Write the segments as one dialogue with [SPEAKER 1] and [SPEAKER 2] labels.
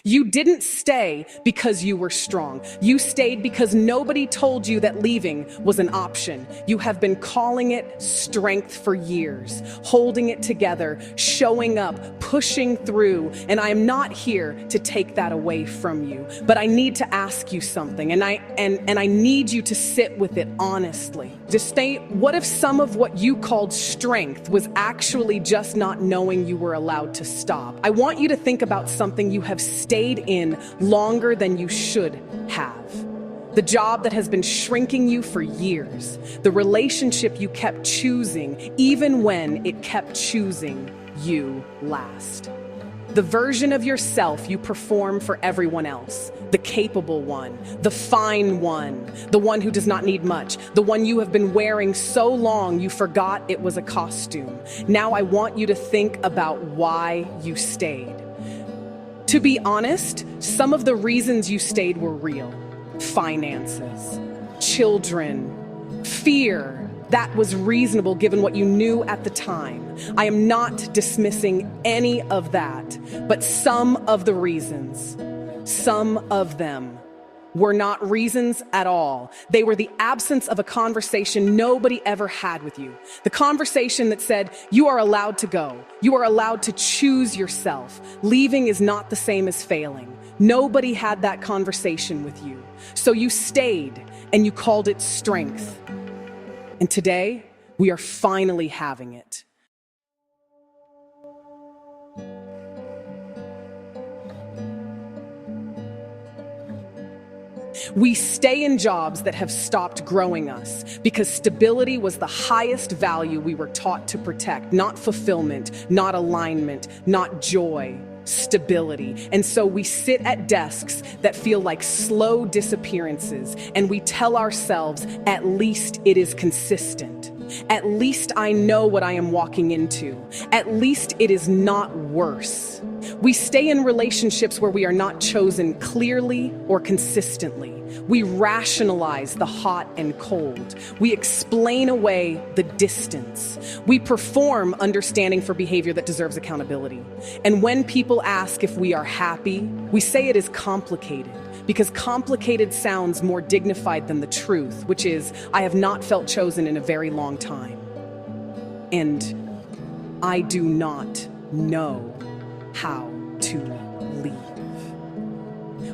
[SPEAKER 1] You didn't stay because you were strong. You stayed because nobody told you that leaving was an option. You have been calling it strength for years, holding it together, showing up, pushing through, and I am not here to take that away from you. But I need to ask you something, and I need you to sit with it honestly. Just say, what if some of what you called strength was actually just not knowing you were allowed to stop? I want you to think about something you have stayed in longer than you should have. The job that has been shrinking you for years. The relationship you kept choosing, even when it kept choosing you last. The version of yourself you perform for everyone else. The capable one, the fine one, the one who does not need much, the one you have been wearing so long you forgot it was a costume. Now I want you to think about why you stayed. To be honest, some of the reasons you stayed were real. Finances, children, fear. That was reasonable given what you knew at the time. I am not dismissing any of that, but some of the reasons, some of them were not reasons at all. They were the absence of a conversation nobody ever had with you. The conversation that said, you are allowed to go. You are allowed to choose yourself. Leaving is not the same as failing. Nobody had that conversation with you. So you stayed and you called it strength. And today, we are finally having it. We stay in jobs that have stopped growing us because stability was the highest value we were taught to protect, not fulfillment, not alignment, not joy. Stability. And so we sit at desks that feel like slow disappearances, and we tell ourselves, at least it is consistent. At least I know what I am walking into. At least it is not worse. We stay in relationships where we are not chosen clearly or consistently. We rationalize the hot and cold. We explain away the distance. We perform understanding for behavior that deserves accountability. And when people ask if we are happy, we say it is complicated, because complicated sounds more dignified than the truth, which is, I have not felt chosen in a very long time. And I do not know how to leave.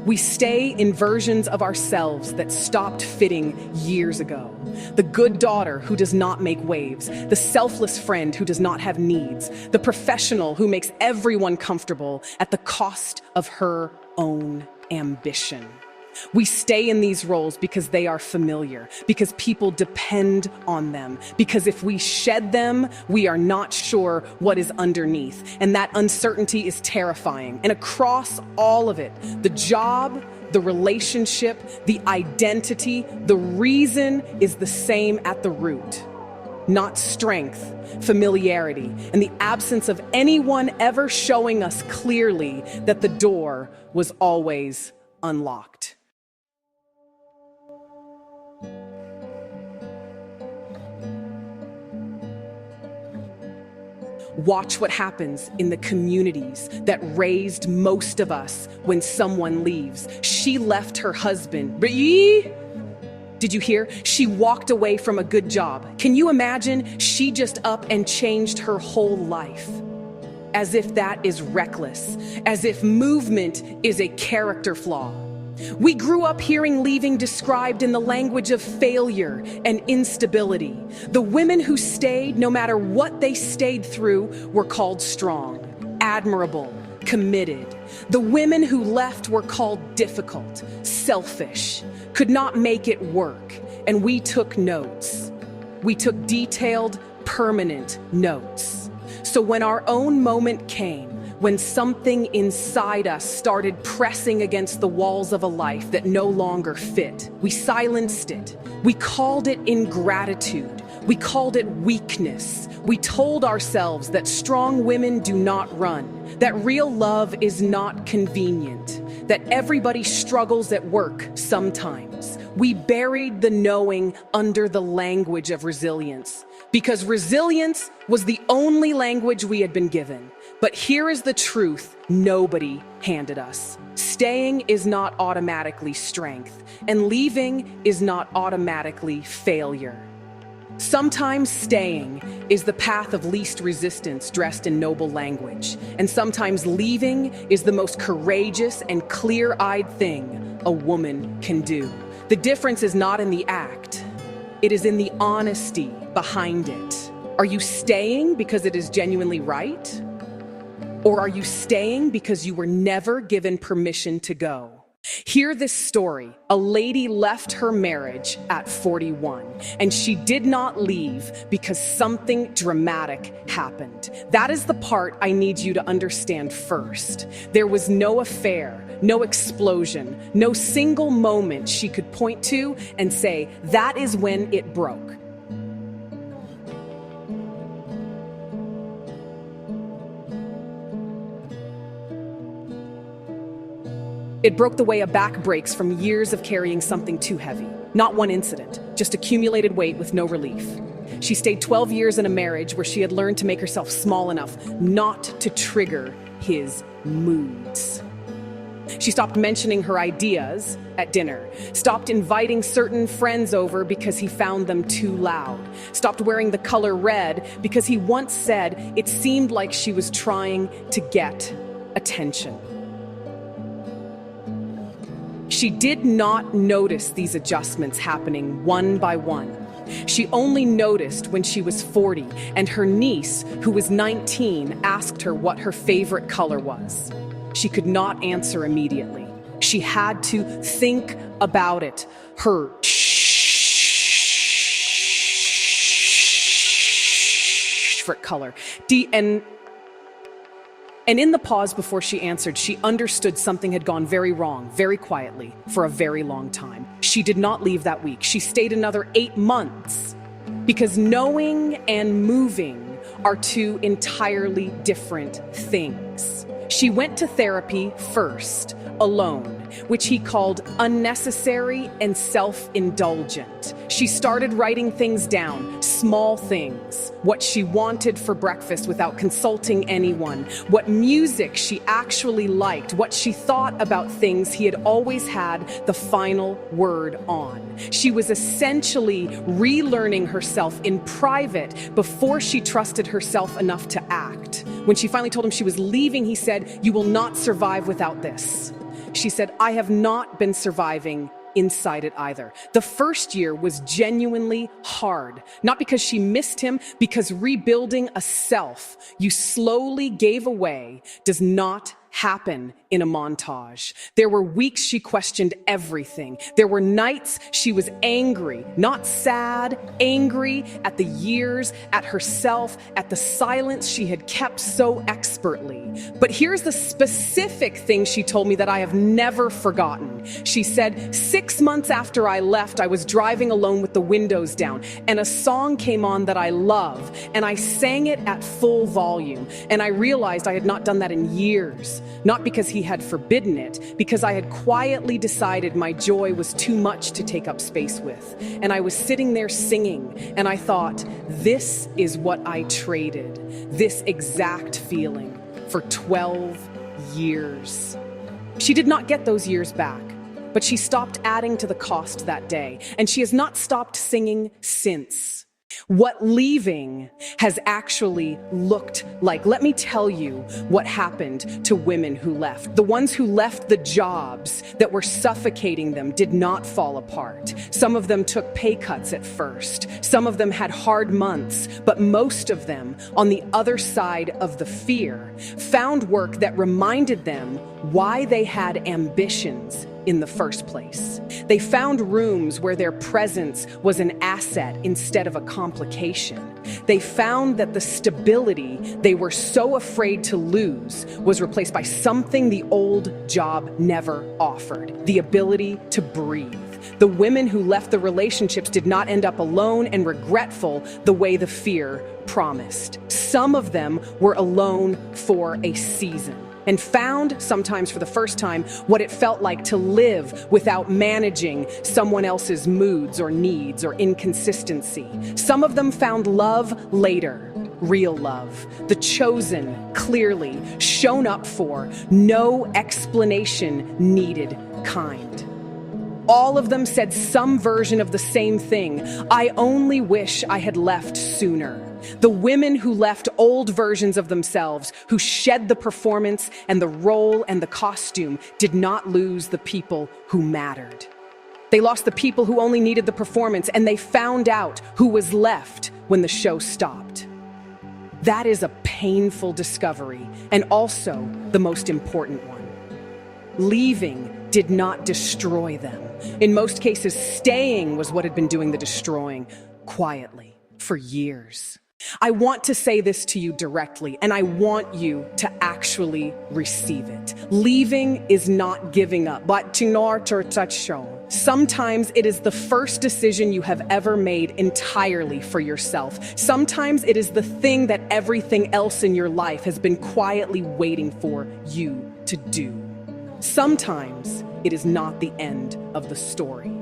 [SPEAKER 1] We stay in versions of ourselves that stopped fitting years ago. The good daughter who does not make waves, the selfless friend who does not have needs, the professional who makes everyone comfortable at the cost of her own ambition. We stay in these roles because they are familiar, because people depend on them, because if we shed them, we are not sure what is underneath. And that uncertainty is terrifying. And across all of it, the job, the relationship, the identity, the reason is the same at the root. Not strength, familiarity, and the absence of anyone ever showing us clearly that the door was always unlocked. Watch what happens in the communities that raised most of us when someone leaves. She left her husband. Did you hear? She walked away from a good job. Can you imagine? She just up and changed her whole life. As if that is reckless. As if movement is a character flaw. We grew up hearing leaving described in the language of failure and instability. The women who stayed, no matter what they stayed through, were called strong, admirable, committed. The women who left were called difficult, selfish, could not make it work. And we took notes. We took detailed, permanent notes. So when our own moment came, when something inside us started pressing against the walls of a life that no longer fit, we silenced it. We called it ingratitude. We called it weakness. We told ourselves that strong women do not run, that real love is not convenient, that everybody struggles at work sometimes. We buried the knowing under the language of resilience, because resilience was the only language we had been given. But here is the truth nobody handed us. Staying is not automatically strength, and leaving is not automatically failure. Sometimes staying is the path of least resistance dressed in noble language, and sometimes leaving is the most courageous and clear-eyed thing a woman can do. The difference is not in the act, it is in the honesty behind it. Are you staying because it is genuinely right? Or are you staying because you were never given permission to go? Hear this story. A lady left her marriage at 41, and she did not leave because something dramatic happened. That is the part I need you to understand first. There was no affair, no explosion, no single moment she could point to and say, that is when it broke. It broke the way a back breaks from years of carrying something too heavy. Not one incident, just accumulated weight with no relief. She stayed 12 years in a marriage where she had learned to make herself small enough not to trigger his moods. She stopped mentioning her ideas at dinner, stopped inviting certain friends over because he found them too loud, stopped wearing the color red because he once said it seemed like she was trying to get attention. She did not notice these adjustments happening one by one. She only noticed when she was 40 and her niece, who was 19, asked her what her favorite color was. She could not answer immediately. She had to think about it. Her favorite color. And in the pause before she answered, she understood something had gone very wrong, very quietly, for a very long time. She did not leave that week. She stayed another 8 months because knowing and moving are two entirely different things. She went to therapy first, alone, which he called unnecessary and self-indulgent. She started writing things down, small things, what she wanted for breakfast without consulting anyone, what music she actually liked, what she thought about things he had always had the final word on. She was essentially relearning herself in private before she trusted herself enough to act. When she finally told him she was leaving, he said, "You will not survive without this." She said, "I have not been surviving inside it either." The first year was genuinely hard, not because she missed him, because rebuilding a self you slowly gave away does not happen in a montage. There were weeks she questioned everything. There were nights she was angry, not sad, angry at the years, at herself, at the silence she had kept so expertly. But here's the specific thing she told me that I have never forgotten. She said, 6 months after I left, I was driving alone with the windows down, and a song came on that I love, and I sang it at full volume, and I realized I had not done that in years. Not because he had forbidden it, because I had quietly decided my joy was too much to take up space with. And I was sitting there singing, and I thought, this is what I traded, this exact feeling, for 12 years. She did not get those years back, but she stopped adding to the cost that day, and she has not stopped singing since. What leaving has actually looked like. Let me tell you what happened to women who left. The ones who left the jobs that were suffocating them did not fall apart. Some of them took pay cuts at first. Some of them had hard months, but most of them, on the other side of the fear, found work that reminded them why they had ambitions in the first place. They found rooms where their presence was an asset instead of a complication. They found that the stability they were so afraid to lose was replaced by something the old job never offered: the ability to breathe. The women who left the relationships did not end up alone and regretful the way the fear promised. Some of them were alone for a season and found, sometimes for the first time, what it felt like to live without managing someone else's moods or needs or inconsistency. Some of them found love later, real love. The chosen, clearly, shown up for, no explanation needed kind. All of them said some version of the same thing. I only wish I had left sooner. The women who left old versions of themselves, who shed the performance and the role and the costume, did not lose the people who mattered. They lost the people who only needed the performance, and they found out who was left when the show stopped. That is a painful discovery, and also the most important one. Leaving did not destroy them. In most cases, staying was what had been doing the destroying, quietly, for years. I want to say this to you directly, and I want you to actually receive it. Leaving is not giving up, but sometimes it is the first decision you have ever made entirely for yourself. Sometimes it is the thing that everything else in your life has been quietly waiting for you to do. Sometimes it is not the end of the story.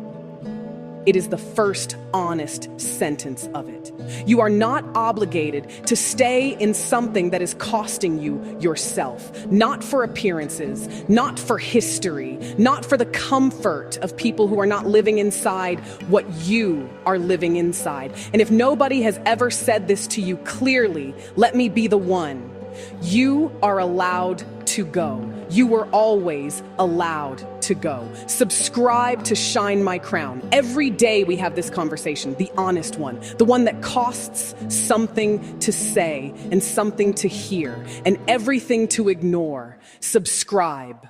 [SPEAKER 1] It is the first honest sentence of it. You are not obligated to stay in something that is costing you yourself, not for appearances, not for history, not for the comfort of people who are not living inside what you are living inside. And if nobody has ever said this to you clearly, let me be the one. You are allowed to go. You were always allowed to go. Subscribe to Shine My Crown. Every day we have this conversation, the honest one, the one that costs something to say and something to hear and everything to ignore. Subscribe.